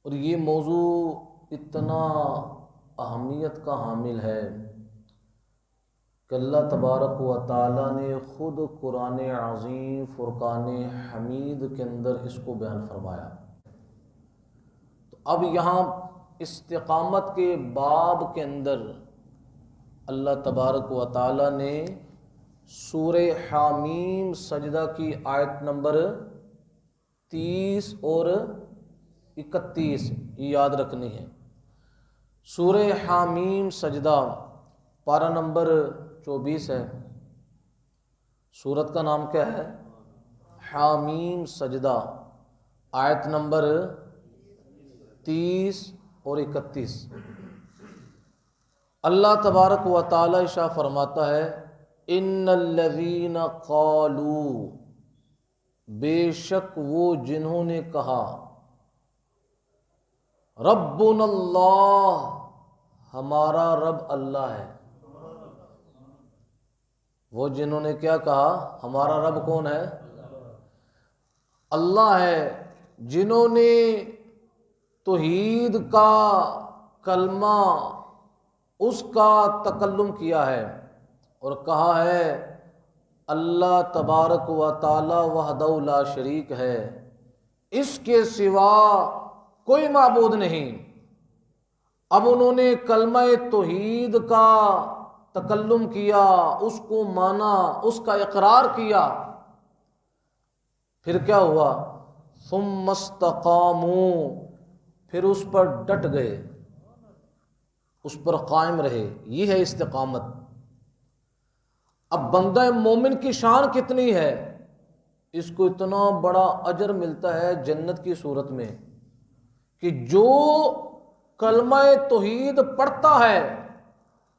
اور یہ موضوع اتنا اہمیت کا حامل ہے کہ اللہ تبارک و تعالیٰ نے خود قرآن عظیم فرقان حمید کے اندر اس کو بیان فرمایا۔ تو اب یہاں استقامت کے باب کے اندر اللہ تبارک و تعالیٰ نے سورہ حامیم سجدہ کی آیت نمبر 30 اور 31 یہ یاد رکھنی ہے۔ سورہ حامیم سجدہ پارہ نمبر 24 ہے۔ سورت کا نام کیا ہے؟ حامیم سجدہ، آیت نمبر 30 اور 31۔ اللہ تبارک و تعالی ارشاد فرماتا ہے ان الذین قالوا، بے شک وہ جنہوں نے کہا ربنا اللہ، ہمارا رب اللہ ہے۔ وہ جنہوں نے کیا کہا؟ ہمارا رب کون ہے؟ اللہ ہے۔ جنہوں نے توحید کا کلمہ اس کا تکلم کیا ہے اور کہا ہے اللہ تبارک و تعالی وحدہ لا شریک ہے، اس کے سوا کوئی معبود نہیں۔ اب انہوں نے کلمہ توحید کا تکلم کیا، اس کو مانا، اس کا اقرار کیا، پھر کیا ہوا؟ ثم استقاموا، پھر اس پر ڈٹ گئے، اس پر قائم رہے۔ یہ ہے استقامت۔ اب بندہ مومن کی شان کتنی ہے؟ اس کو اتنا بڑا اجر ملتا ہے جنت کی صورت میں کہ جو کلمہ توحید پڑھتا ہے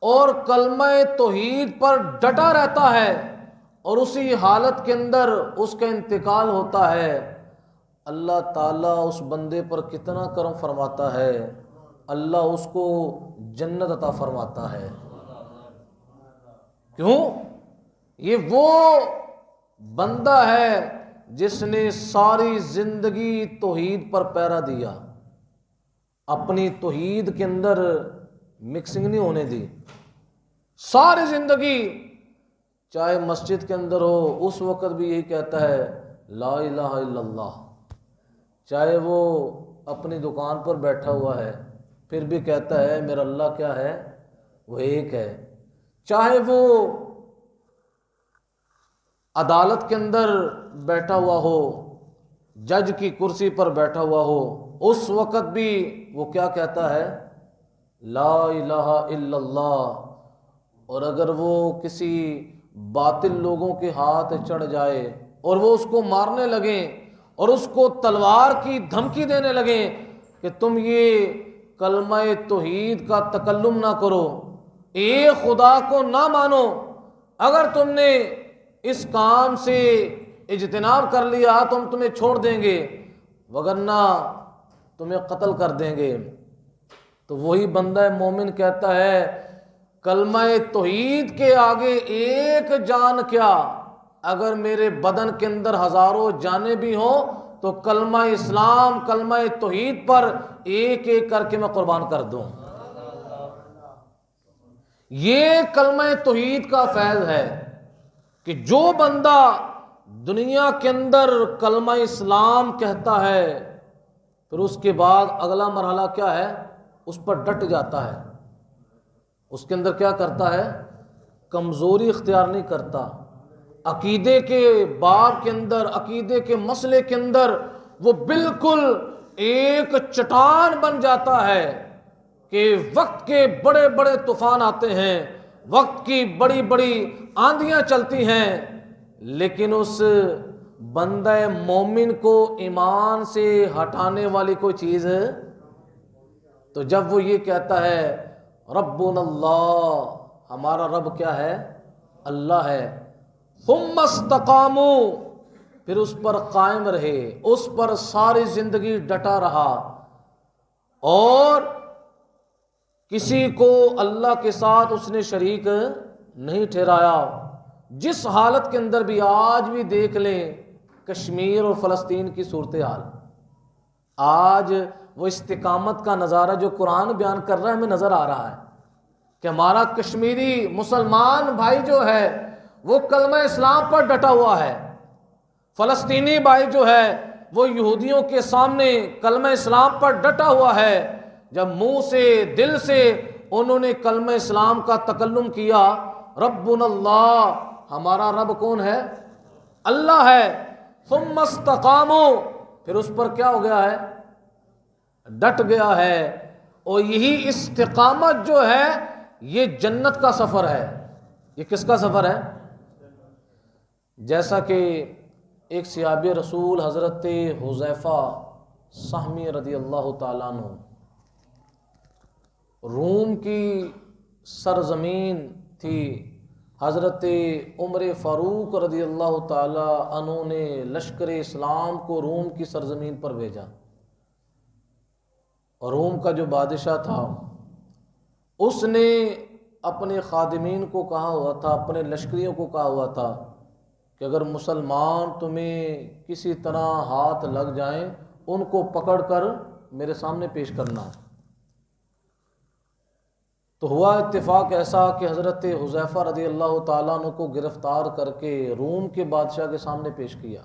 اور کلمہ توحید پر ڈٹا رہتا ہے اور اسی حالت کے اندر اس کا انتقال ہوتا ہے، اللہ تعالیٰ اس بندے پر کتنا کرم فرماتا ہے، اللہ اس کو جنت عطا فرماتا ہے۔ کیوں؟ یہ وہ بندہ ہے جس نے ساری زندگی توحید پر پہرا دیا، اپنی توحید کے اندر مکسنگ نہیں ہونے دی۔ ساری زندگی چاہے مسجد کے اندر ہو اس وقت بھی یہی کہتا ہے لا الہ الا اللہ، چاہے وہ اپنی دکان پر بیٹھا ہوا ہے پھر بھی کہتا ہے میرا اللہ کیا ہے؟ وہ ایک ہے۔ چاہے وہ عدالت کے اندر بیٹھا ہوا ہو، جج کی کرسی پر بیٹھا ہوا ہو، اس وقت بھی وہ کیا کہتا ہے؟ لا الہ الا اللہ۔ اور اگر وہ کسی باطل لوگوں کے ہاتھ چڑھ جائے اور وہ اس کو مارنے لگیں اور اس کو تلوار کی دھمکی دینے لگیں کہ تم یہ کلمہ توحید کا تکلم نہ کرو، ایک خدا کو نہ مانو، اگر تم نے اس کام سے اجتناب کر لیا تو ہم تمہیں چھوڑ دیں گے وگرنہ تمہیں قتل کر دیں گے، تو وہی بندہ مومن کہتا ہے کلمہ توحید کے آگے ایک جان کیا، اگر میرے بدن کے اندر ہزاروں جانیں بھی ہوں تو کلمہ اسلام، کلمہ توحید پر ایک ایک کر کے میں قربان کر دوں۔ یہ کلمہ توحید کا فیض ہے کہ جو بندہ دنیا کے اندر کلمہ اسلام کہتا ہے پھر اس کے بعد اگلا مرحلہ کیا ہے؟ اس پر ڈٹ جاتا ہے، اس کے اندر کیا کرتا ہے؟ کمزوری اختیار نہیں کرتا، عقیدے کے باب کے اندر، عقیدے کے مسئلے کے اندر وہ بالکل ایک چٹان بن جاتا ہے کہ وقت کے بڑے بڑے طوفان آتے ہیں، وقت کی بڑی بڑی آندھیاں چلتی ہیں، لیکن اس بندہ مومن کو ایمان سے ہٹانے والی کوئی چیز ہے تو جب وہ یہ کہتا ہے ربنا اللہ، ہمارا رب کیا ہے؟ اللہ ہے، ثم استقاموا، پھر اس پر قائم رہے، اس پر ساری زندگی ڈٹا رہا اور کسی کو اللہ کے ساتھ اس نے شریک نہیں ٹھہرایا۔ جس حالت کے اندر بھی آج بھی دیکھ لیں کشمیر اور فلسطین کی صورتحال، آج وہ استقامت کا نظارہ جو قرآن بیان کر رہا ہے ہمیں نظر آ رہا ہے کہ ہمارا کشمیری مسلمان بھائی جو ہے وہ کلمہ اسلام پر ڈٹا ہوا ہے، فلسطینی بھائی جو ہے وہ یہودیوں کے سامنے کلمہ اسلام پر ڈٹا ہوا ہے۔ جب منہ سے دل سے انہوں نے کلمہ اسلام کا تکلم کیا، ربنا اللہ، ہمارا رب کون ہے؟ اللہ ہے، ثم استقاموا، پھر اس پر کیا ہو گیا ہے؟ ڈٹ گیا ہے۔ اور یہی استقامت جو ہے یہ جنت کا سفر ہے۔ یہ کس کا سفر ہے؟ جیسا کہ ایک صحابی رسول حضرت حذیفہ سہمی رضی اللہ تعالیٰ عنہ روم کی سرزمین تھی، حضرت عمر فاروق رضی اللہ تعالیٰ عنہ نے لشکر اسلام کو روم کی سرزمین پر بھیجا، اور روم کا جو بادشاہ تھا اس نے اپنے خادمین کو کہا ہوا تھا، اپنے لشکریوں کو کہا ہوا تھا کہ اگر مسلمان تمہیں کسی طرح ہاتھ لگ جائیں ان کو پکڑ کر میرے سامنے پیش کرنا۔ تو ہوا اتفاق ایسا کہ حضرت حذیفہ رضی اللہ تعالیٰ عنہ کو گرفتار کر کے روم کے بادشاہ کے سامنے پیش کیا۔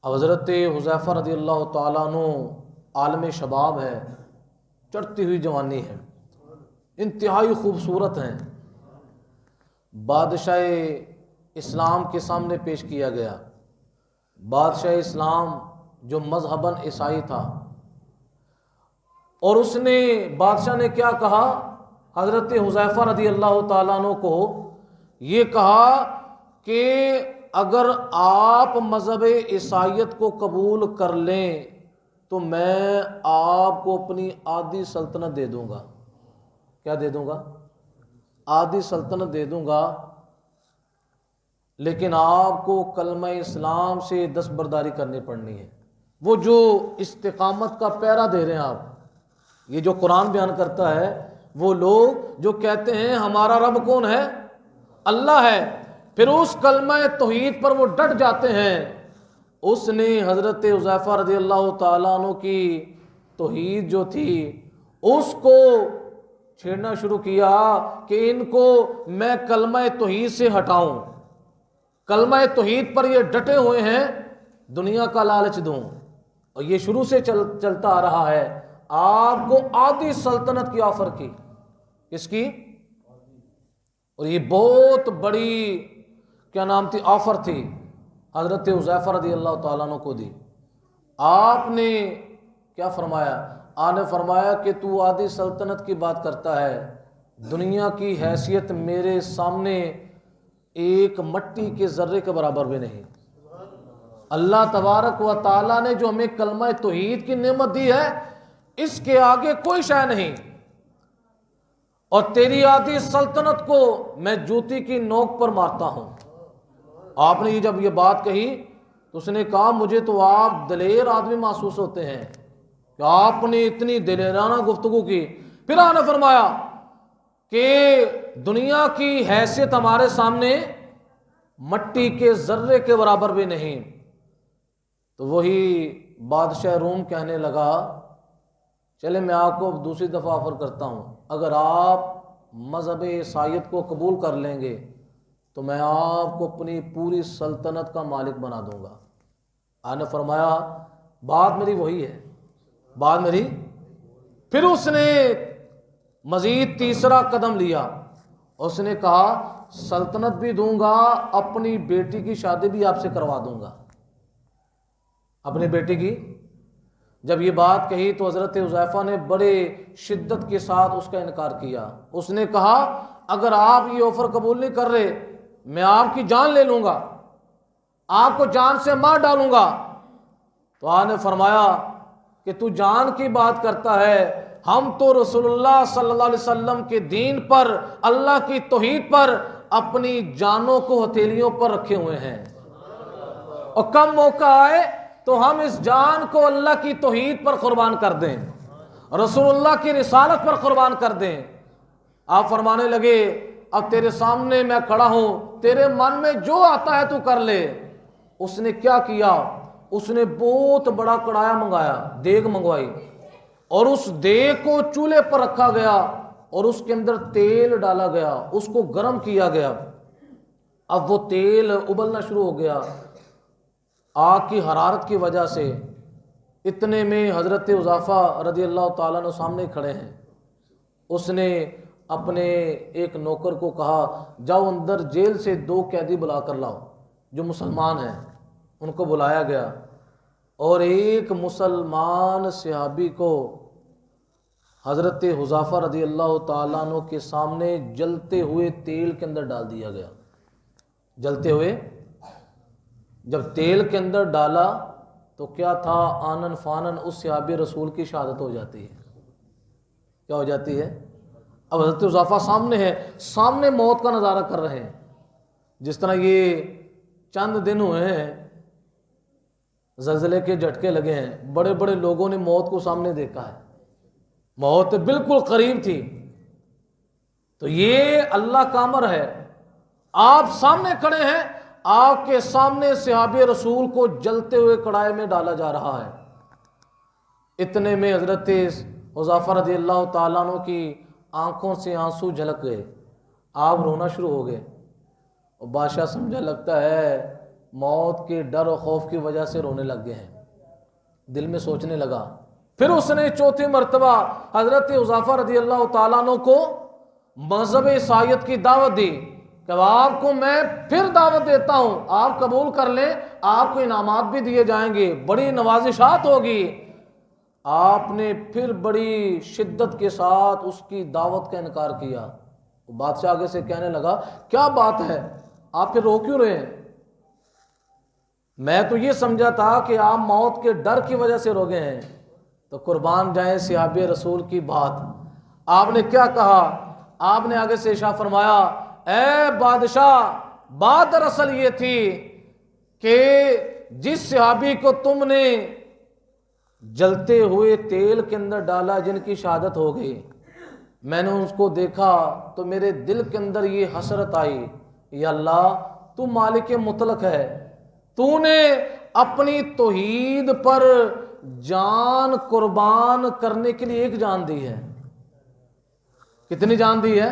اب حضرت حذیفہ رضی اللہ تعالیٰ عنہ عالم شباب ہے، چڑھتی ہوئی جوانی ہے، انتہائی خوبصورت ہیں، بادشاہ اسلام کے سامنے پیش کیا گیا۔ بادشاہ اسلام جو مذہباً عیسائی تھا، اور اس نے بادشاہ نے کیا کہا؟ حضرت حذیفہ رضی اللہ تعالیٰ عنہ کو یہ کہا کہ اگر آپ مذہب عیسائیت کو قبول کر لیں تو میں آپ کو اپنی آدھی سلطنت دے دوں گا۔ کیا دے دوں گا؟ آدھی سلطنت دے دوں گا، لیکن آپ کو کلمہ اسلام سے دستبرداری کرنی پڑنی ہے۔ وہ جو استقامت کا پیرا دے رہے ہیں آپ، یہ جو قرآن بیان کرتا ہے، وہ لوگ جو کہتے ہیں ہمارا رب کون ہے؟ اللہ ہے، پھر اس کلمہ توحید پر وہ ڈٹ جاتے ہیں۔ اس نے حضرت حذیفہ رضی اللہ تعالیٰ عنہ کی توحید جو تھی اس کو چھیڑنا شروع کیا کہ ان کو میں کلمہ توحید سے ہٹاؤں، کلمہ توحید پر یہ ڈٹے ہوئے ہیں، دنیا کا لالچ دوں۔ اور یہ شروع سے چلتا آ رہا ہے۔ آپ کو آدھی سلطنت کی آفر کی، کس کی؟ اور یہ بہت بڑی کیا نام تھی؟ آفر تھی، حضرت حذیفہ رضی اللہ تعالیٰ عنہ کو دی۔ آپ نے کیا فرمایا؟ آپ نے فرمایا کہ تو آدھی سلطنت کی بات کرتا ہے، دنیا کی حیثیت میرے سامنے ایک مٹی کے ذرے کے برابر بھی نہیں۔ اللہ تبارک و تعالیٰ نے جو ہمیں کلمہ توحید کی نعمت دی ہے، اس کے آگے کوئی شے نہیں، اور تیری آدھی سلطنت کو میں جوتی کی نوک پر مارتا ہوں۔ آپ نے جب یہ بات کہی تو اس نے کہا مجھے تو آپ دلیر آدمی محسوس ہوتے ہیں کہ آپ نے اتنی دلیرانہ گفتگو کی۔ پھر آپ نے فرمایا کہ دنیا کی حیثیت ہمارے سامنے مٹی کے ذرے کے برابر بھی نہیں۔ تو وہی بادشاہ روم کہنے لگا چلے میں آپ کو دوسری دفعہ آفر کرتا ہوں، اگر آپ مذہب عیسائیت کو قبول کر لیں گے تو میں آپ کو اپنی پوری سلطنت کا مالک بنا دوں گا۔ آپ نے فرمایا بات میری وہی ہے، بات میری۔ پھر اس نے مزید تیسرا قدم لیا، اس نے کہا سلطنت بھی دوں گا، اپنی بیٹی کی شادی بھی آپ سے کروا دوں گا۔ اپنی بیٹی کی جب یہ بات کہی تو حضرت حذیفہ نے بڑے شدت کے ساتھ اس کا انکار کیا۔ اس نے کہا اگر آپ یہ آفر قبول نہیں کر رہے میں آپ کی جان لے لوں گا، آپ کو جان سے مار ڈالوں گا۔ تو آپ نے فرمایا کہ تو جان کی بات کرتا ہے، ہم تو رسول اللہ صلی اللہ علیہ وسلم کے دین پر، اللہ کی توحید پر اپنی جانوں کو ہتھیلیوں پر رکھے ہوئے ہیں، اور کم موقع آئے تو ہم اس جان کو اللہ کی توحید پر قربان کر دیں، رسول اللہ کی رسالت پر قربان کر دیں۔ آپ فرمانے لگے اب تیرے سامنے میں کھڑا ہوں، تیرے من میں جو آتا ہے تو کر لے۔ اس نے کیا کیا؟ اس نے بہت بڑا کڑایا منگایا، دیگ منگوائی، اور اس دیگ کو چولہے پر رکھا گیا اور اس کے اندر تیل ڈالا گیا، اس کو گرم کیا گیا۔ اب وہ تیل ابلنا شروع ہو گیا آگ کی حرارت کی وجہ سے۔ اتنے میں حضرت حذیفہ رضی اللہ تعالیٰ عنہ سامنے کھڑے ہیں۔ اس نے اپنے ایک نوکر کو کہا جاؤ اندر جیل سے 2 قیدی بلا کر لاؤ جو مسلمان ہیں۔ ان کو بلایا گیا اور ایک مسلمان صحابی کو حضرت حذیفہ رضی اللہ تعالیٰ عنہ کے سامنے جلتے ہوئے تیل کے اندر ڈال دیا گیا۔ جلتے ہوئے جب تیل کے اندر ڈالا تو کیا تھا، آنن فانن اس صحابی رسول کی شہادت ہو جاتی ہے۔ کیا ہو جاتی ہے؟ اب حضرت حذیفہ سامنے ہے، سامنے موت کا نظارہ کر رہے ہیں۔ جس طرح یہ چند دن ہوئے ہیں زلزلے کے جھٹکے لگے ہیں، بڑے بڑے لوگوں نے موت کو سامنے دیکھا ہے، موت بالکل قریب تھی۔ تو یہ اللہ کا امر ہے، آپ سامنے کھڑے ہیں، آپ کے سامنے صحابی رسول کو جلتے ہوئے کڑھائی میں ڈالا جا رہا ہے۔ اتنے میں حضرت حذیفہ رضی اللہ تعالیٰ عنہ کی آنکھوں سے آنسو جھلک گئے، آپ رونا شروع ہو گئے، اور بادشاہ سمجھا لگتا ہے موت کے ڈر و خوف کی وجہ سے رونے لگ گئے ہیں۔ دل میں سوچنے لگا، پھر اس نے 4تھی مرتبہ حضرت حذیفہ رضی اللہ تعالیٰ عنہ کو مذہب عیسائیت کی دعوت دی کہ آپ کو میں پھر دعوت دیتا ہوں، آپ قبول کر لیں، آپ کو انعامات بھی دیے جائیں گے، بڑی نوازشات ہوگی۔ آپ نے پھر بڑی شدت کے ساتھ اس کی دعوت کا انکار کیا۔ بادشاہ آگے سے کہنے لگا کیا بات ہے، آپ پھر رو کیوں رہے ہیں؟ میں تو یہ سمجھا تھا کہ آپ موت کے ڈر کی وجہ سے رو گئے ہیں۔ تو قربان جائیں صحابی رسول کی بات، آپ نے کیا کہا؟ آپ نے آگے سے ارشاد فرمایا اے بادشاہ، بات دراصل یہ تھی کہ جس صحابی کو تم نے جلتے ہوئے تیل کے اندر ڈالا، جن کی شہادت ہو گئی، میں نے اس کو دیکھا تو میرے دل کے اندر یہ حسرت آئی، یا اللہ تو مالک مطلق ہے، تو نے اپنی توحید پر جان قربان کرنے کے لیے ایک جان دی ہے۔ کتنی جان دی ہے؟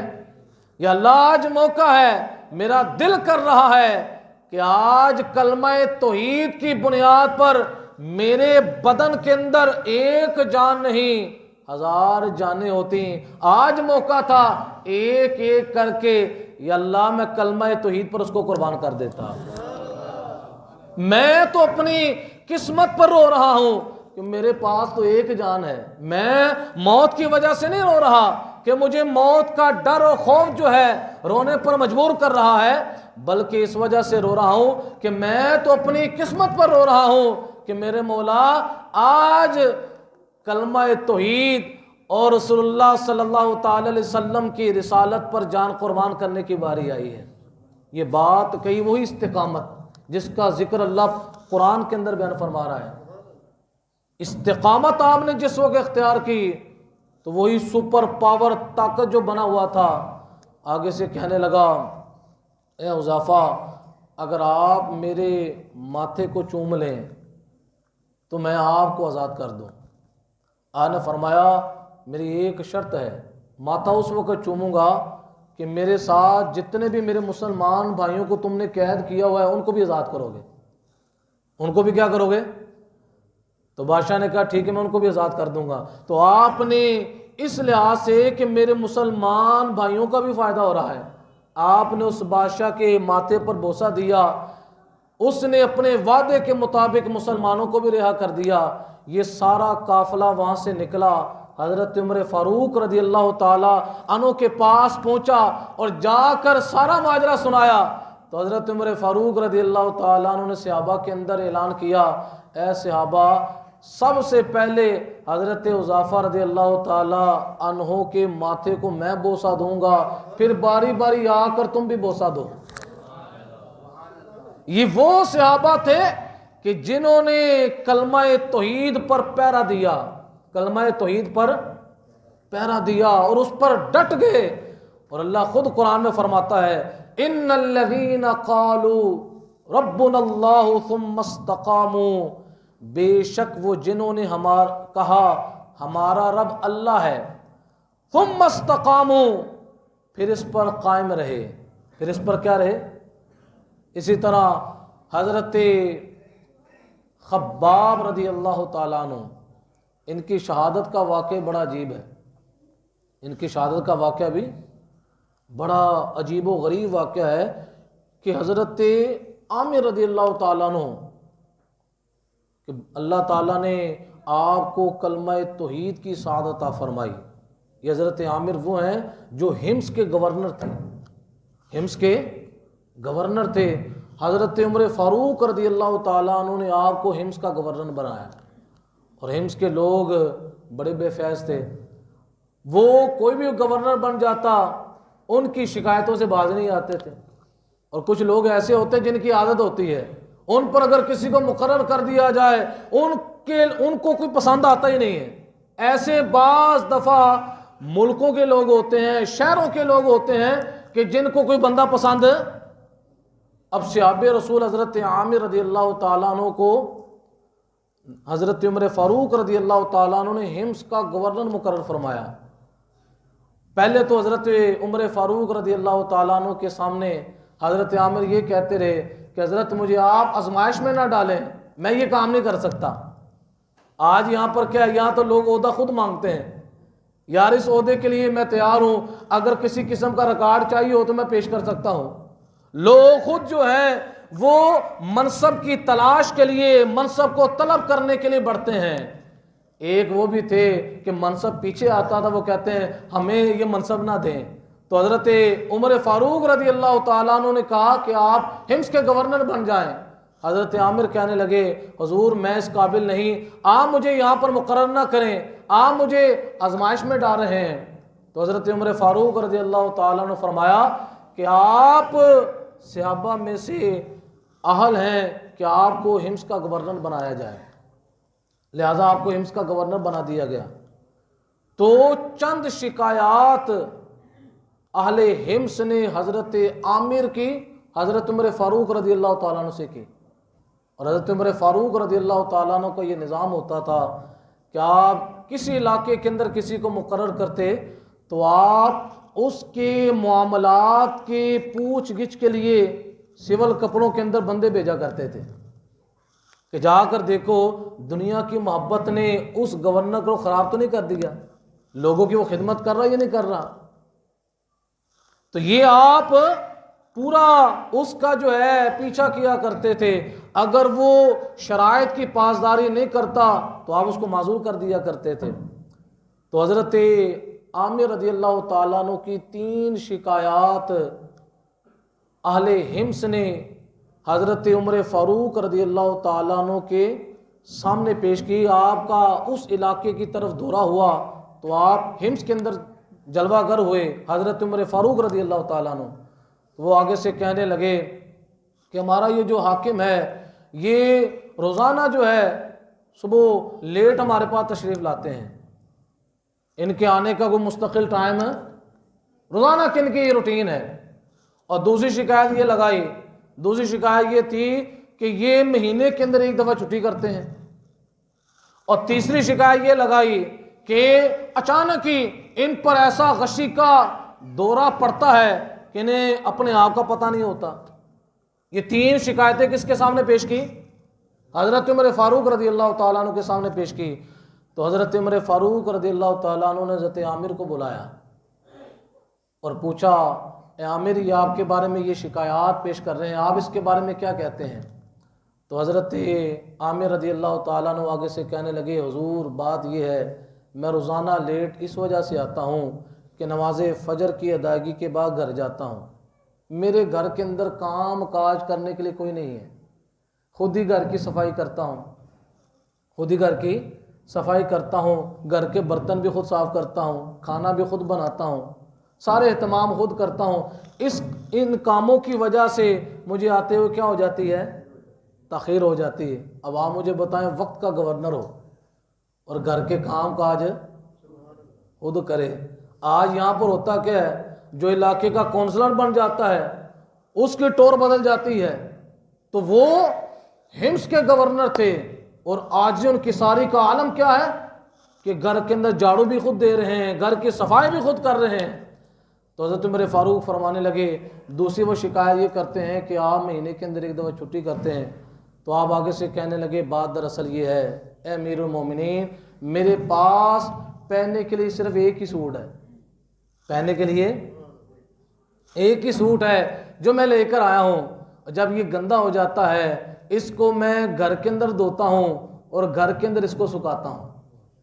یا اللہ آج موقع ہے، میرا دل کر رہا ہے کہ آج کلمہ توحید کی بنیاد پر میرے بدن کے اندر ایک جان نہیں 1000 جانیں ہوتی، آج موقع تھا ایک ایک کر کے یا اللہ میں کلمہ توحید پر اس کو قربان کر دیتا۔ میں تو اپنی قسمت پر رو رہا ہوں کہ میرے پاس تو ایک جان ہے، میں موت کی وجہ سے نہیں رو رہا کہ مجھے موت کا ڈر و خوف جو ہے رونے پر مجبور کر رہا ہے، بلکہ اس وجہ سے رو رہا ہوں کہ میں تو اپنی قسمت پر رو رہا ہوں کہ میرے مولا آج کلمہ توحید اور رسول اللہ صلی اللہ تعالی علیہ وسلم کی رسالت پر جان قربان کرنے کی باری آئی ہے۔ یہ بات کہی وہی استقامت جس کا ذکر اللہ قرآن کے اندر بیان فرما رہا ہے۔ استقامت آپ نے جس وقت اختیار کی تو وہی سپر پاور طاقت جو بنا ہوا تھا آگے سے کہنے لگا اے حذیفہ، اگر آپ میرے ماتھے کو چوم لیں تو میں آپ کو آزاد کر دوں۔ آپ نے فرمایا میری ایک شرط ہے، ماتھا اس وقت چوموں گا کہ میرے ساتھ جتنے بھی میرے مسلمان بھائیوں کو تم نے قید کیا ہوا ہے ان کو بھی آزاد کرو گے۔ ان کو بھی کیا کرو گے؟ تو بادشاہ نے کہا ٹھیک ہے میں ان کو بھی آزاد کر دوں گا۔ تو آپ نے اس لحاظ سے کہ میرے مسلمان بھائیوں کا بھی فائدہ ہو رہا ہے، آپ نے اس بادشاہ کے ماتھے پر بوسہ دیا، اس نے اپنے وعدے کے مطابق مسلمانوں کو بھی رہا کر دیا۔ یہ سارا قافلہ وہاں سے نکلا، حضرت عمر فاروق رضی اللہ تعالی عنہ کے پاس پہنچا اور جا کر سارا ماجرا سنایا۔ تو حضرت عمر فاروق رضی اللہ تعالیٰ عنہ نے صحابہ کے اندر اعلان کیا اے صحابہ، سب سے پہلے حضرت حذیفہ رضی اللہ تعالی عنہ کے ماتھے کو میں بوسہ دوں گا، پھر باری باری آ کر تم بھی بوسہ دو۔ یہ وہ صحابہ تھے کہ جنہوں نے کلمہ توحید پر پہرا دیا، کلمہ توحید پر پہرا دیا اور اس پر ڈٹ گئے۔ اور اللہ خود قرآن میں فرماتا ہے ان الذین قالوا ربنا اللہ ثم استقاموا بے شک وہ جنہوں نے کہا ہمارا رب اللہ ہے، ثم استقاموا، پھر اس پر قائم رہے، پھر اس پر کیا رہے؟ اسی طرح حضرت خباب رضی اللہ تعالیٰ عنہ، ان کی شہادت کا واقعہ بڑا عجیب ہے، ان کی شہادت کا واقعہ بھی بڑا عجیب و غریب واقعہ ہے کہ حضرت عامر رضی اللہ تعالیٰ عنہ، کہ اللہ تعالیٰ نے آپ کو کلمہ توحید کی سعادت عطا فرمائی۔ یہ حضرت عامر وہ ہیں جو حمص کے گورنر تھے، حمص کے گورنر تھے۔ حضرت عمر فاروق رضی اللہ تعالیٰ عنہ نے آپ کو حمص کا گورنر بنایا، اور حمص کے لوگ بڑے بے فیض تھے، وہ کوئی بھی گورنر بن جاتا ان کی شکایتوں سے باز نہیں آتے تھے۔ اور کچھ لوگ ایسے ہوتے ہیں جن کی عادت ہوتی ہے ان پر اگر کسی کو مقرر کر دیا جائے ان کو کوئی پسند آتا ہی نہیں ہے۔ ایسے بعض دفعہ ملکوں کے لوگ ہوتے ہیں، شہروں کے لوگ ہوتے ہیں کہ جن کو کوئی بندہ پسند، اب صحابہ رسول حضرت عامر رضی اللہ تعالیٰ عنہ کو حضرت عمر فاروق رضی اللہ تعالیٰ عنہ نے حمص کا گورنر مقرر فرمایا۔ پہلے تو حضرت عمر فاروق رضی اللہ تعالیٰ عنہ کے سامنے حضرت عامر یہ کہتے رہے کہ حضرت مجھے آپ آزمائش میں نہ ڈالیں، میں یہ کام نہیں کر سکتا۔ آج یہاں پر کیا ہے، یہاں تو لوگ عہدہ خود مانگتے ہیں، یار اس عہدے کے لیے میں تیار ہوں، اگر کسی قسم کا ریکارڈ چاہیے ہو تو میں پیش کر سکتا ہوں۔ لوگ خود جو ہے وہ منصب کی تلاش کے لیے، منصب کو طلب کرنے کے لیے بڑھتے ہیں۔ ایک وہ بھی تھے کہ منصب پیچھے آتا تھا، وہ کہتے ہیں ہمیں یہ منصب نہ دیں، تو حضرت عمر فاروق رضی اللہ تعالیٰ عنہ نے کہا کہ آپ حمص کے گورنر بن جائیں۔ حضرت عامر کہنے لگے حضور میں اس قابل نہیں، آپ مجھے یہاں پر مقرر نہ کریں، آپ مجھے آزمائش میں ڈال رہے ہیں۔ تو حضرت عمر فاروق رضی اللہ تعالیٰ عنہ نے فرمایا کہ آپ صحابہ میں سے اہل ہیں کہ آپ کو حمص کا گورنر بنایا جائے، لہذا آپ کو حمص کا گورنر بنا دیا گیا۔ تو چند شکایات اہل حمص نے حضرت عامر کی حضرت عمر فاروق رضی اللہ تعالیٰ عنہ سے کی، اور حضرت عمر فاروق رضی اللہ تعالیٰ عنہ کا یہ نظام ہوتا تھا کہ آپ کسی علاقے کے اندر کسی کو مقرر کرتے تو آپ اس کے معاملات کے پوچھ گچھ کے لیے سول کپڑوں کے اندر بندے بھیجا کرتے تھے کہ جا کر دیکھو دنیا کی محبت نے اس گورنر کو خراب تو نہیں کر دیا، لوگوں کی وہ خدمت کر رہا یا نہیں کر رہا۔ تو یہ آپ پورا اس کا جو ہے پیچھا کیا کرتے تھے، اگر وہ شرائط کی پاسداری نہیں کرتا تو آپ اس کو معزول کر دیا کرتے تھے۔ تو حضرت عامر رضی اللہ تعالیٰ عنہ کی 3 شکایات اہل حمص نے حضرت عمر فاروق رضی اللہ تعالیٰ عنہ کے سامنے پیش کی۔ آپ کا اس علاقے کی طرف دورہ ہوا تو آپ حمص کے اندر جلوہ گر ہوئے حضرت عمر فاروق رضی اللہ تعالیٰ عنہ، وہ آگے سے کہنے لگے کہ ہمارا یہ جو حاکم ہے یہ روزانہ جو ہے صبح لیٹ ہمارے پاس تشریف لاتے ہیں، ان کے آنے کا کوئی مستقل ٹائم ہے، روزانہ کن کی یہ روٹین ہے۔ اور دوسری شکایت یہ لگائی، دوسری شکایت یہ تھی کہ یہ مہینے کے اندر ایک دفعہ چھٹی کرتے ہیں، اور تیسری شکایت یہ لگائی کہ اچانک ہی ان پر ایسا غشی کا دورہ پڑتا ہے کہ انہیں اپنے آپ کا پتہ نہیں ہوتا۔ یہ 3 شکایتیں کس کے سامنے پیش کی؟ حضرت عمر فاروق رضی اللہ تعالیٰ عنہ کے سامنے پیش کی۔ تو حضرت عمر فاروق رضی اللہ تعالیٰ عنہ نے حضرت عامر کو بلایا اور پوچھا اے عامر، یہ آپ کے بارے میں یہ شکایات پیش کر رہے ہیں، آپ اس کے بارے میں کیا کہتے ہیں؟ تو حضرت عامر رضی اللہ تعالیٰ عنہ آگے سے کہنے لگے حضور بات یہ ہے، میں روزانہ لیٹ اس وجہ سے آتا ہوں کہ نماز فجر کی ادائیگی کے بعد گھر جاتا ہوں، میرے گھر کے اندر کام کاج کرنے کے لیے کوئی نہیں ہے، خود ہی گھر کی صفائی کرتا ہوں، خود ہی گھر کی صفائی کرتا ہوں، گھر کے برتن بھی خود صاف کرتا ہوں، کھانا بھی خود بناتا ہوں، سارے اہتمام خود کرتا ہوں۔ ان کاموں کی وجہ سے مجھے آتے ہوئے کیا ہو جاتی ہے؟ تاخیر ہو جاتی ہے۔ اب آپ مجھے بتائیں، وقت کا گورنر ہو اور گھر کے کام کاج خود کرے۔ آج یہاں پر ہوتا کیا ہے، جو علاقے کا کونسلر بن جاتا ہے اس کی ٹور بدل جاتی ہے۔ تو وہ حمص کے گورنر تھے، اور آج ان کساری کا عالم کیا ہے کہ گھر کے اندر جھاڑو بھی خود دے رہے ہیں، گھر کی صفائی بھی خود کر رہے ہیں۔ تو حضرت عمر فاروق فرمانے لگے، دوسری وہ شکایت یہ کرتے ہیں کہ آپ مہینے کے اندر ایک دفعہ چھٹی کرتے ہیں، تو آپ آگے سے کہنے لگے بات دراصل یہ ہے، اے امیر المومنین، میرے پاس پہننے کے لیے صرف ایک ہی سوٹ ہے، پہننے کے لیے ایک ہی سوٹ ہے جو میں لے کر آیا ہوں، جب یہ گندا ہو جاتا ہے اس کو میں گھر کے اندر دھوتا ہوں اور گھر کے اندر اس کو سکھاتا ہوں،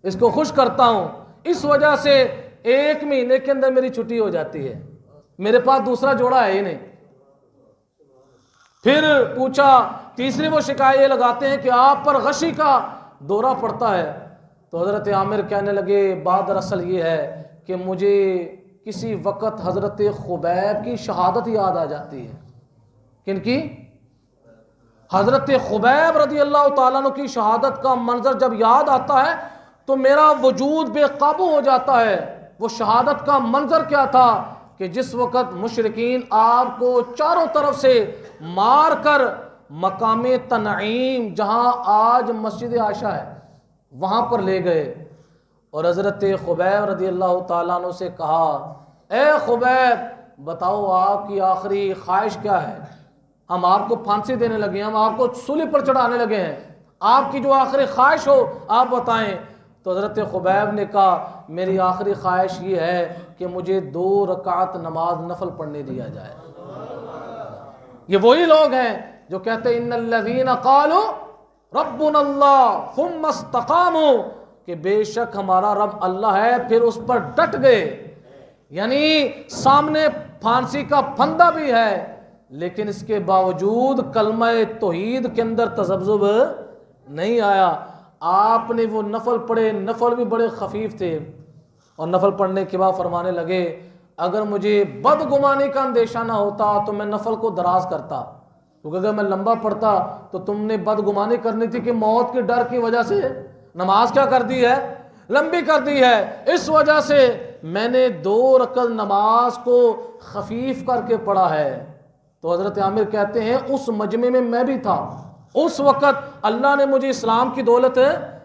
اس کو خشک کرتا ہوں، اس وجہ سے ایک مہینے کے اندر میری چھٹی ہو جاتی ہے، میرے پاس دوسرا جوڑا ہے ہی نہیں۔ پھر پوچھا، تیسری وہ شکایت یہ لگاتے ہیں کہ آپ پر غشی کا دورہ پڑتا ہے، تو حضرت عامر کہنے لگے بات دراصل یہ ہے کہ مجھے کسی وقت حضرت خبیب کی شہادت یاد آ جاتی ہے۔ کن کی؟ حضرت خبیب رضی اللہ تعالیٰ عنہ کی شہادت کا منظر جب یاد آتا ہے تو میرا وجود بے قابو ہو جاتا ہے۔ وہ شہادت کا منظر کیا تھا کہ جس وقت مشرکین آپ کو چاروں طرف سے مار کر مقام تنعیم، جہاں آج مسجد عائشہ ہے، وہاں پر لے گئے، اور حضرت خبیب رضی اللہ تعالیٰ عنہ سے کہا، اے خبیب بتاؤ آپ کی آخری خواہش کیا ہے؟ ہم آپ کو پھانسی دینے لگے ہیں، ہم آپ کو سولی پر چڑھانے لگے ہیں، آپ کی جو آخری خواہش ہو آپ بتائیں۔ تو حضرت خبیب نے کہا میری آخری خواہش یہ ہے کہ مجھے 2 رکعت نماز نفل پڑھنے دیا جائے۔ یہ وہی لوگ ہیں جو کہتے ہیں ان الذین قالوا ربنا اللہ ثم استقاموا، کہ بے شک ہمارا رب اللہ ہے پھر اس پر ڈٹ گئے، یعنی سامنے پھانسی کا پھندا بھی ہے لیکن اس کے باوجود کلمہ توحید کے اندر تذبذب نہیں آیا۔ آپ نے وہ نفل پڑھے، نفل بھی بڑے خفیف تھے، اور نفل پڑھنے کے بعد فرمانے لگے اگر مجھے بدگمانی کا اندیشہ نہ ہوتا تو میں نفل کو دراز کرتا، کیونکہ اگر میں لمبا پڑھتا تو تم نے بدگمانی کرنی تھی کہ موت کے ڈر کی وجہ سے نماز کیا کر دی ہے؟ لمبی کر دی ہے، اس وجہ سے میں نے 2 رکعت نماز کو خفیف کر کے پڑھا ہے۔ تو حضرت عامر کہتے ہیں اس مجمع میں میں بھی تھا، اس وقت اللہ نے مجھے اسلام کی دولت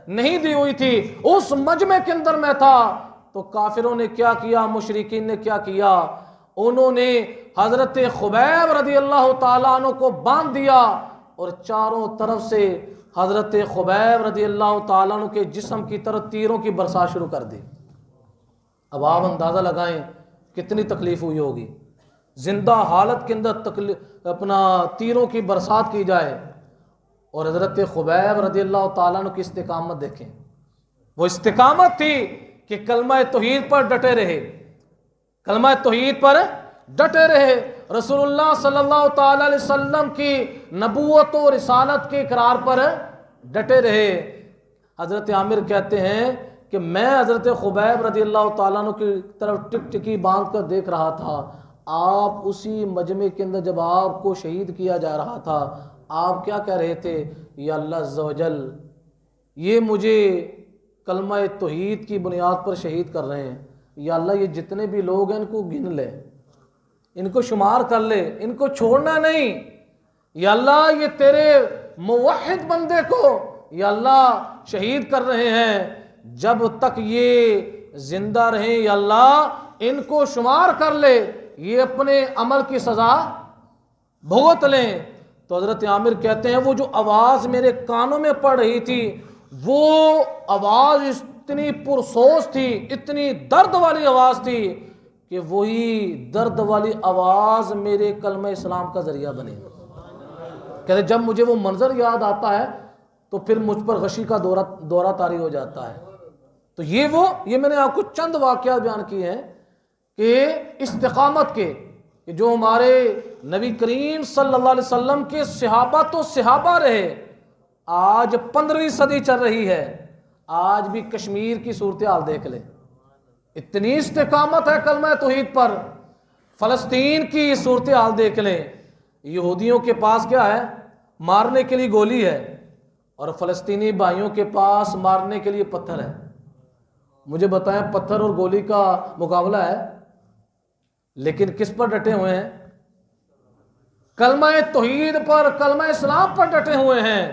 نہیں دی ہوئی تھی، اس مجمع کے اندر میں تھا۔ تو کافروں نے کیا کیا، مشرکین نے کیا کیا، انہوں نے حضرت خبیب رضی اللہ تعالیٰ عنہ کو باندھ دیا اور چاروں طرف سے حضرت خبیب رضی اللہ تعالیٰ عنہ کے جسم کی طرف تیروں کی برسات شروع کر دی۔ اب آپ اندازہ لگائیں کتنی تکلیف ہوئی ہوگی، زندہ حالت کے اندر اپنا تیروں کی برسات کی جائے، اور حضرت خبیب رضی اللہ تعالیٰ عنہ کی استقامت دیکھیں، وہ استقامت تھی کہ کلمہ توحید پر ڈٹے رہے، کلمہ توحید پر ڈٹے رہے، رسول اللہ صلی اللہ تعالیٰ علیہ وسلم کی نبوت و رسالت کے اقرار پر ڈٹے رہے۔ حضرت عامر کہتے ہیں کہ میں حضرت خبیب رضی اللہ تعالیٰ عنہ کی طرف ٹک ٹکی باندھ کر دیکھ رہا تھا، آپ اسی مجمع کے اندر جب آپ کو شہید کیا جا رہا تھا آپ کیا کہہ رہے تھے، یا اللہ عز و جل یہ مجھے کلمہ توحید کی بنیاد پر شہید کر رہے ہیں، یا اللہ یہ جتنے بھی لوگ ہیں ان کو گن لے، ان کو شمار کر لے، ان کو چھوڑنا نہیں، یا اللہ یہ تیرے موحد بندے کو یا اللہ شہید کر رہے ہیں، جب تک یہ زندہ رہیں یا اللہ ان کو شمار کر لے، یہ اپنے عمل کی سزا بھگت لیں۔ تو حضرت عامر کہتے ہیں وہ جو آواز میرے کانوں میں پڑ رہی تھی وہ آواز اتنی پرسوز تھی، اتنی درد والی آواز تھی کہ وہی درد والی آواز میرے کلمہ اسلام کا ذریعہ بنے۔ کہتے جب مجھے وہ منظر یاد آتا ہے تو پھر مجھ پر غشی کا دورہ طاری ہو جاتا ہے۔ تو یہ میں نے آپ کو چند واقعات بیان کیے ہیں کہ استقامت کے، کہ جو ہمارے نبی کریم صلی اللہ علیہ وسلم کے صحابہ تو صحابہ رہے، آج 15ویں صدی چل رہی ہے، آج بھی کشمیر کی صورتحال دیکھ لیں، اتنی استقامت ہے کلمہ توحید پر۔ فلسطین کی صورتحال دیکھ لیں، یہودیوں کے پاس کیا ہے؟ مارنے کے لیے گولی ہے، اور فلسطینی بھائیوں کے پاس مارنے کے لیے پتھر ہے۔ مجھے بتائیں پتھر اور گولی کا مقابلہ ہے، لیکن کس پر ڈٹے ہوئے ہیں؟ کلمہ توحید پر، کلمہ اسلام پر ڈٹے ہوئے ہیں۔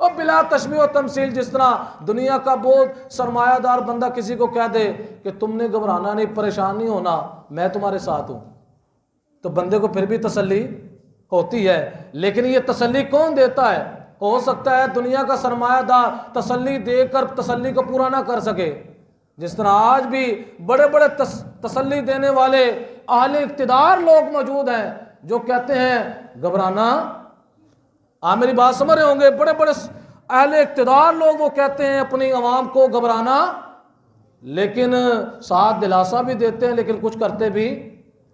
اور بلا تشبیہ و تمثیل، جس طرح دنیا کا بہت سرمایہ دار بندہ کسی کو کہہ دے کہ تم نے گھبرانا نہیں، پریشان نہیں ہونا، میں تمہارے ساتھ ہوں، تو بندے کو پھر بھی تسلی ہوتی ہے۔ لیکن یہ تسلی کون دیتا ہے؟ ہو سکتا ہے دنیا کا سرمایہ دار تسلی دے کر تسلی کو پورا نہ کر سکے، جس طرح آج بھی بڑے بڑے تسلی دینے والے اہل اقتدار لوگ موجود ہیں جو کہتے ہیں گھبرانا، آپ میری بات سمجھ رہے ہوں گے، بڑے بڑے اہل اقتدار لوگ وہ کہتے ہیں اپنی عوام کو گھبرانا، لیکن ساتھ دلاسا بھی دیتے ہیں، لیکن کچھ کرتے بھی۔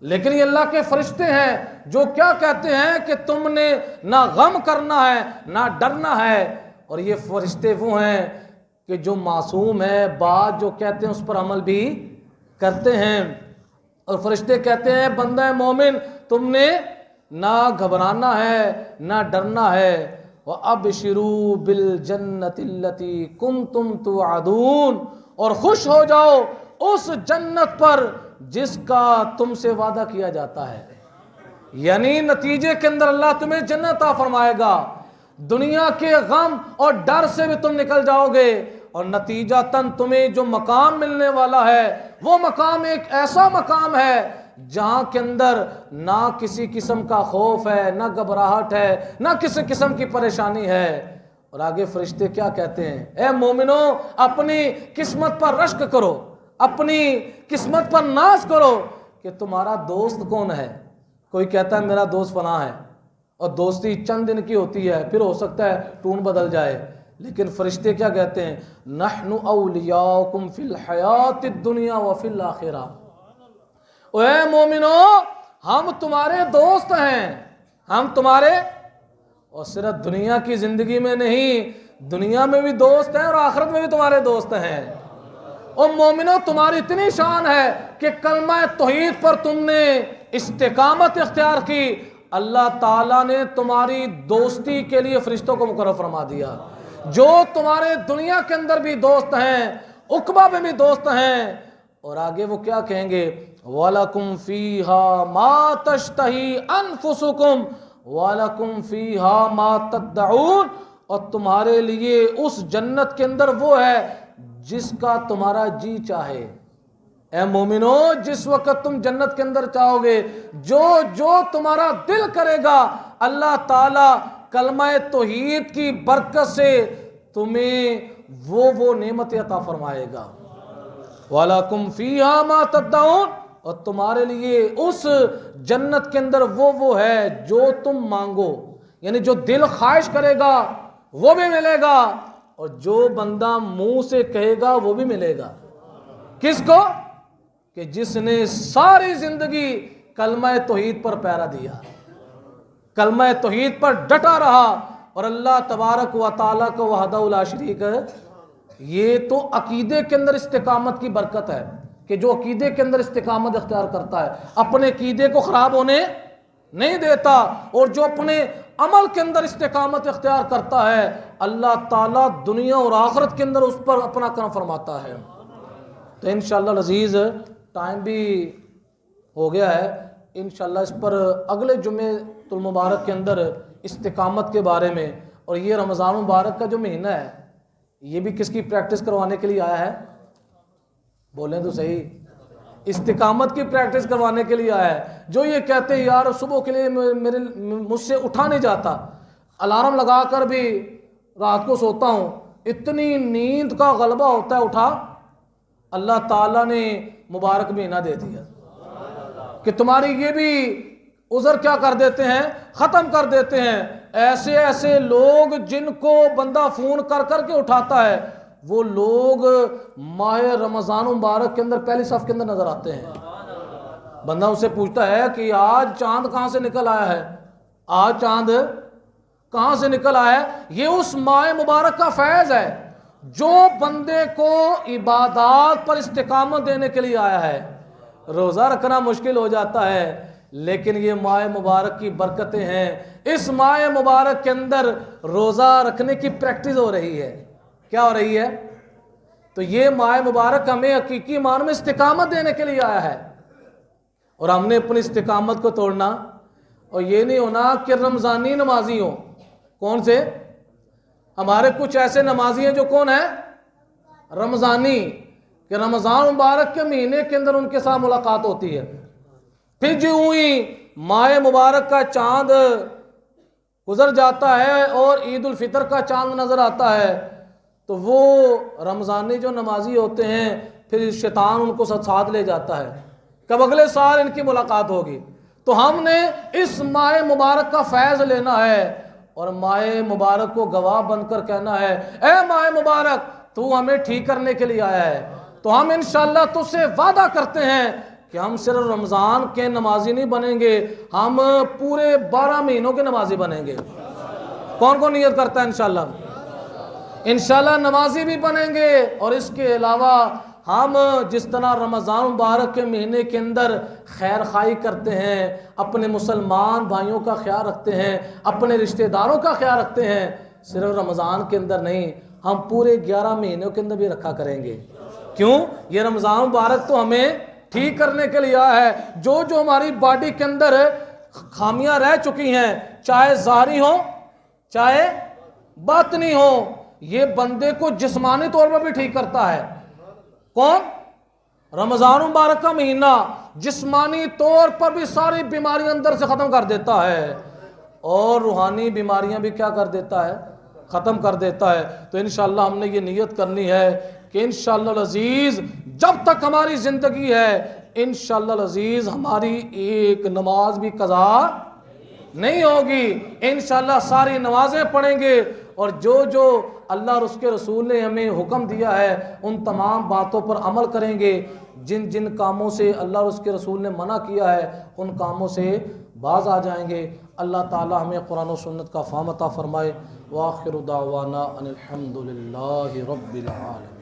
لیکن یہ اللہ کے فرشتے ہیں جو کیا کہتے ہیں کہ تم نے نہ غم کرنا ہے نہ ڈرنا ہے۔ اور یہ فرشتے وہ ہیں کہ جو معصوم ہے، بات جو کہتے ہیں اس پر عمل بھی کرتے ہیں۔ اور فرشتے کہتے ہیں بندہ مومن تم نے نہ گھبرانا ہے نہ ڈرنا ہے، وَأَبْشِرُوا بِالْجَنَّةِ الَّتِي كُنْتُمْ تُوعَدُونَ، اور خوش ہو جاؤ اس جنت پر جس کا تم سے وعدہ کیا جاتا ہے۔ یعنی نتیجے کے اندر اللہ تمہیں جنت عطا فرمائے گا، دنیا کے غم اور ڈر سے بھی تم نکل جاؤ گے، اور نتیجتاً تمہیں جو مقام ملنے والا ہے وہ مقام ایک ایسا مقام ہے جہاں کے اندر نہ کسی قسم کا خوف ہے، نہ گھبراہٹ ہے، نہ کسی قسم کی پریشانی ہے۔ اور آگے فرشتے کیا کہتے ہیں؟ اے مومنو، اپنی قسمت پر رشک کرو، اپنی قسمت پر ناز کرو کہ تمہارا دوست کون ہے۔ کوئی کہتا ہے میرا دوست فلاں ہے، اور دوستی چند دن کی ہوتی ہے، پھر ہو سکتا ہے ٹون بدل جائے، لیکن فرشتے کیا کہتے ہیں؟ نحن اولیاؤکم فی الحیات الدنیا وفی الاخرہ، اے مومنو ہم تمہارے دوست ہیں، ہم تمہارے، اور صرف دنیا کی زندگی میں نہیں، دنیا میں بھی دوست ہیں اور آخرت میں بھی تمہارے دوست ہیں۔ اور مومنو تمہاری اتنی شان ہے کہ کلمہ توحید پر تم نے استقامت اختیار کی، اللہ تعالیٰ نے تمہاری دوستی کے لیے فرشتوں کو مقرر فرما دیا، جو تمہارے دنیا کے اندر بھی دوست ہیں، عقبہ میں بھی دوست ہیں۔ اور آگے وہ کیا کہیں گے؟ وَلَكُمْ فِيهَا مَا تَشْتَهِي أَنفُسُكُمْ وَلَكُمْ فِيهَا مَا تَدَّعُونَ، اور تمہارے لیے اس جنت کے اندر وہ ہے جس کا تمہارا جی چاہے۔ اے مومنو، جس وقت تم جنت کے اندر چاہو گے، جو تمہارا دل کرے گا، اللہ تعالیٰ کلمہ توحید کی برکت سے تمہیں وہ نعمت عطا فرمائے گا۔ وَلَكُمْ فِيهَا مَا تَدَّعُونَ، اور تمہارے لیے اس جنت کے اندر وہ ہے جو تم مانگو، یعنی جو دل خواہش کرے گا وہ بھی ملے گا، اور جو بندہ منہ سے کہے گا وہ بھی ملے گا۔ کس کو؟ کہ جس نے ساری زندگی کلمہ توحید پر پہرا دیا، کلمہ توحید پر ڈٹا رہا، اور اللہ تبارک و تعالیٰ کو وحدہ لا شریک ہے۔ یہ تو عقیدے کے اندر استقامت کی برکت ہے کہ جو عقیدے کے اندر استقامت اختیار کرتا ہے اپنے عقیدے کو خراب ہونے نہیں دیتا، اور جو اپنے عمل کے اندر استقامت اختیار کرتا ہے اللہ تعالیٰ دنیا اور آخرت کے اندر اس پر اپنا کرم فرماتا ہے۔ تو انشاءاللہ العزیز ٹائم بھی ہو گیا ہے، انشاءاللہ اس پر اگلے جمعہ المبارک کے اندر استقامت کے بارے میں، اور یہ رمضان مبارک کا جو مہینہ ہے یہ بھی کس کی پریکٹس کروانے کے لیے آیا ہے؟ بولیں تو صحیح، استقامت کی پریکٹس کروانے کے لیے آیا ہے۔ جو یہ کہتے ہیں یار صبح کے لیے مجھ سے اٹھا نہیں جاتا، الارم لگا کر بھی رات کو سوتا ہوں، اتنی نیند کا غلبہ ہوتا ہے اٹھا، اللہ تعالیٰ نے مبارک مہینہ دے دیا کہ تمہاری یہ بھی عذر کیا کر دیتے ہیں، ختم کر دیتے ہیں۔ ایسے ایسے لوگ جن کو بندہ فون کر کر کے اٹھاتا ہے، وہ لوگ ماہ رمضان مبارک کے اندر پہلی صف کے اندر نظر آتے ہیں۔ بندہ اسے پوچھتا ہے کہ آج چاند کہاں سے نکل آیا ہے، آج چاند کہاں سے نکل آیا ہے؟ یہ اس ماہ مبارک کا فیض ہے جو بندے کو عبادات پر استقامت دینے کے لیے آیا ہے۔ روزہ رکھنا مشکل ہو جاتا ہے، لیکن یہ ماہ مبارک کی برکتیں ہیں۔ اس ماہ مبارک کے اندر روزہ رکھنے کی پریکٹس ہو رہی ہے۔ کیا ہو رہی ہے؟ تو یہ ماہ مبارک ہمیں حقیقی معنی میں استقامت دینے کے لیے آیا ہے، اور ہم نے اپنی استقامت کو توڑنا، اور یہ نہیں ہونا کہ رمضانی نمازی ہوں۔ کون سے؟ ہمارے کچھ ایسے نمازی ہیں جو کون ہیں؟ رمضانی، کہ رمضان مبارک کے مہینے کے اندر ان کے ساتھ ملاقات ہوتی ہے، پھر جو ہوئی ماہ مبارک کا چاند گزر جاتا ہے اور عید الفطر کا چاند نظر آتا ہے تو وہ رمضانی جو نمازی ہوتے ہیں پھر شیطان ان کو ساتھ لے جاتا ہے، کب اگلے سال ان کی ملاقات ہوگی۔ تو ہم نے اس ماہ مبارک کا فیض لینا ہے اور ماہ مبارک کو گواہ بن کر کہنا ہے اے ماہ مبارک تو ہمیں ٹھیک کرنے کے لیے آیا ہے۔ تو ہم انشاءاللہ تجھ سے وعدہ کرتے ہیں کہ ہم صرف رمضان کے نمازی نہیں بنیں گے، ہم پورے 12 مہینوں کے نمازی بنیں گے۔ کون کون نیت کرتا ہے انشاءاللہ؟ انشاءاللہ نمازی بھی بنیں گے، اور اس کے علاوہ ہم جس طرح رمضان مبارک کے مہینے کے اندر خیر خواہی کرتے ہیں، اپنے مسلمان بھائیوں کا خیال رکھتے ہیں، اپنے رشتہ داروں کا خیال رکھتے ہیں، صرف رمضان کے اندر نہیں، ہم پورے 11 مہینوں کے اندر بھی رکھا کریں گے۔ کیوں؟ یہ رمضان مبارک تو ہمیں ٹھیک کرنے کے لیے آیا ہے، جو ہماری باڈی کے اندر خامیاں رہ چکی ہیں، چاہے ظاہری ہوں چاہے باطنی ہوں، یہ بندے کو جسمانی طور پر بھی ٹھیک کرتا ہے۔ کون؟ رمضان مبارک کا مہینہ جسمانی طور پر بھی ساری بیماریاں اندر سے ختم کر دیتا ہے، اور روحانی بیماریاں بھی کیا کر دیتا ہے؟ ختم کر دیتا ہے۔ تو انشاءاللہ ہم نے یہ نیت کرنی ہے کہ انشاءاللہ العزیز جب تک ہماری زندگی ہے انشاءاللہ العزیز ہماری ایک نماز بھی قضا نہیں ہوگی، انشاءاللہ ساری نمازیں پڑھیں گے، اور جو اللہ اور اس کے رسول نے ہمیں حکم دیا ہے ان تمام باتوں پر عمل کریں گے، جن جن کاموں سے اللہ اور اس کے رسول نے منع کیا ہے ان کاموں سے باز آ جائیں گے۔ اللہ تعالی ہمیں قرآن و سنت کا فہم عطا فرمائے۔ وآخر دعوانا ان الحمد للہ رب العالمین۔